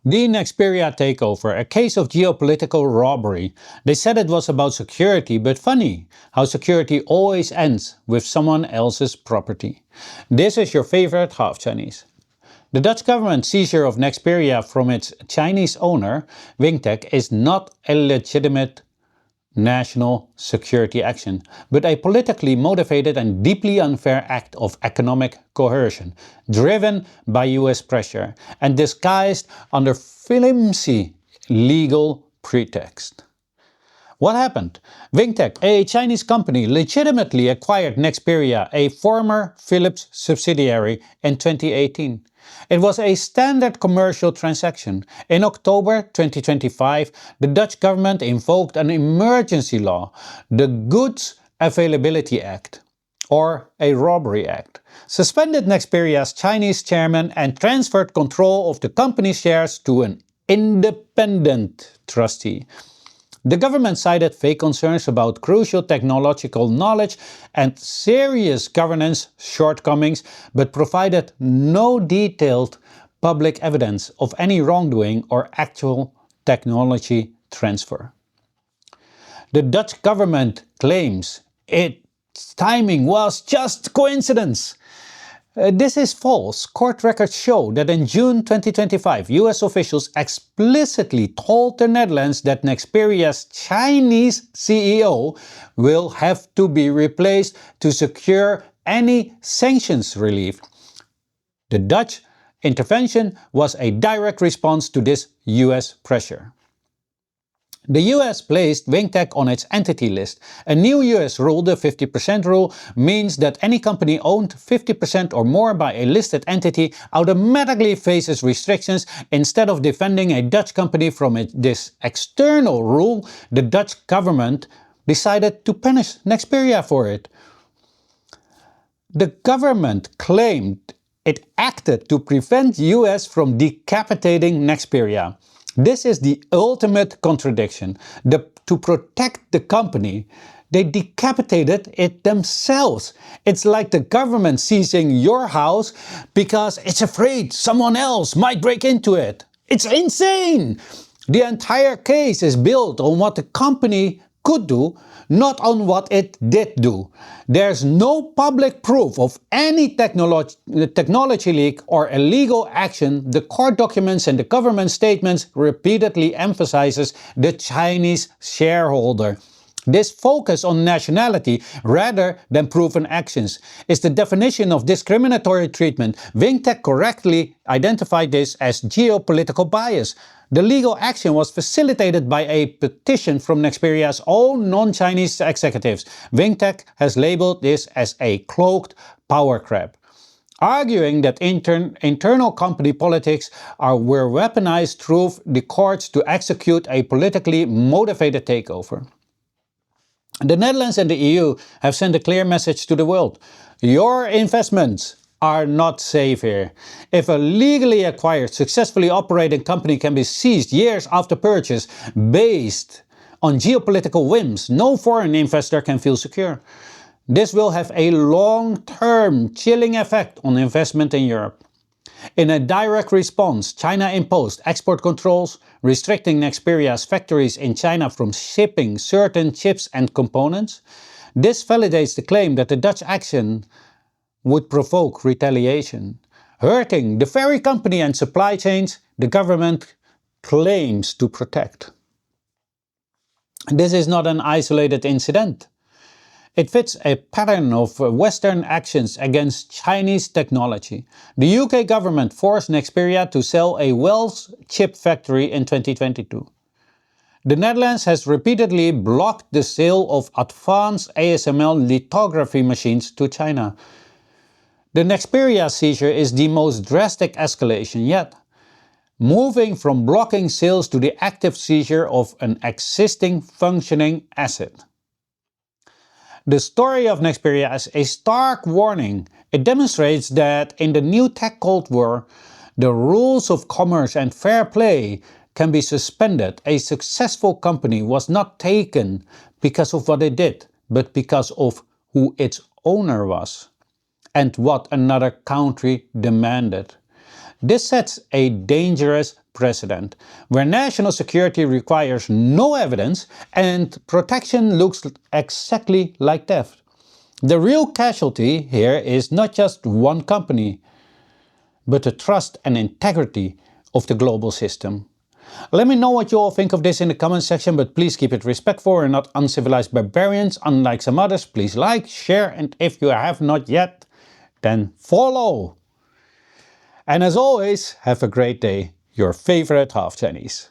The Nexperia takeover, a case of geopolitical robbery. They said it was about security, but funny how security always ends with someone else's property. This is your favorite half Chinese. The Dutch government seizure of Nexperia from its Chinese owner, Wingtech, is not a legitimate national security action, but a politically motivated and deeply unfair act of economic coercion, driven by US pressure and disguised under flimsy legal pretext. What happened? Wingtech, a Chinese company, legitimately acquired Nexperia, a former Philips subsidiary, in 2018. It was a standard commercial transaction. In October 2025, the Dutch government invoked an emergency law, the Goods Availability Act, or a Robbery Act, suspended Nexperia's Chinese chairman and transferred control of the company's shares to an independent trustee. The government cited vague concerns about crucial technological knowledge and serious governance shortcomings, but provided no detailed public evidence of any wrongdoing or actual technology transfer. The Dutch government claims its timing was just coincidence. This is false. Court records show that in June 2025, US officials explicitly told the Netherlands that Nexperia's Chinese CEO will have to be replaced to secure any sanctions relief. The Dutch intervention was a direct response to this US pressure. The US placed Wingtech on its entity list. A new US rule, the 50% rule, means that any company owned 50% or more by a listed entity automatically faces restrictions. Instead of defending a Dutch company from this external rule, the Dutch government decided to punish Nexperia for it. The government claimed it acted to prevent US from decapitating Nexperia. This is the ultimate contradiction. To protect the company, they decapitated it themselves. It's like the government seizing your house because it's afraid someone else might break into it. It's insane! The entire case is built on what the company could do, not on what it did do. There's no public proof of any technology leak or illegal action. The court documents and the government statements repeatedly emphasizes the Chinese shareholder. This focus on nationality rather than proven actions is the definition of discriminatory treatment. Wingtech correctly identified this as geopolitical bias. The legal action was facilitated by a petition from Nexperia's own non-Chinese executives. Wingtech has labeled this as a cloaked power grab, arguing that internal company politics were weaponized through the courts to execute a politically motivated takeover. The Netherlands and the EU have sent a clear message to the world. Your investments are not safe here. If a legally acquired, successfully operating company can be seized years after purchase based on geopolitical whims, no foreign investor can feel secure. This will have a long-term chilling effect on investment in Europe. In a direct response, China imposed export controls, restricting Nexperia's factories in China from shipping certain chips and components. This validates the claim that the Dutch action would provoke retaliation, hurting the very company and supply chains the government claims to protect. This is not an isolated incident. It fits a pattern of Western actions against Chinese technology. The UK government forced Nexperia to sell a Wells chip factory in 2022. The Netherlands has repeatedly blocked the sale of advanced ASML lithography machines to China. The Nexperia seizure is the most drastic escalation yet, moving from blocking sales to the active seizure of an existing functioning asset. The story of Nexperia is a stark warning. It demonstrates that in the new tech Cold War, the rules of commerce and fair play can be suspended. A successful company was not taken because of what it did, but because of who its owner was and what another country demanded. This sets a dangerous precedent, where national security requires no evidence and protection looks exactly like theft. The real casualty here is not just one company, but the trust and integrity of the global system. Let me know what you all think of this in the comment section, but please keep it respectful and not uncivilized barbarians. Unlike some others, please like, share, and if you have not yet, then follow. And as always, have a great day. Your favorite half Chinese.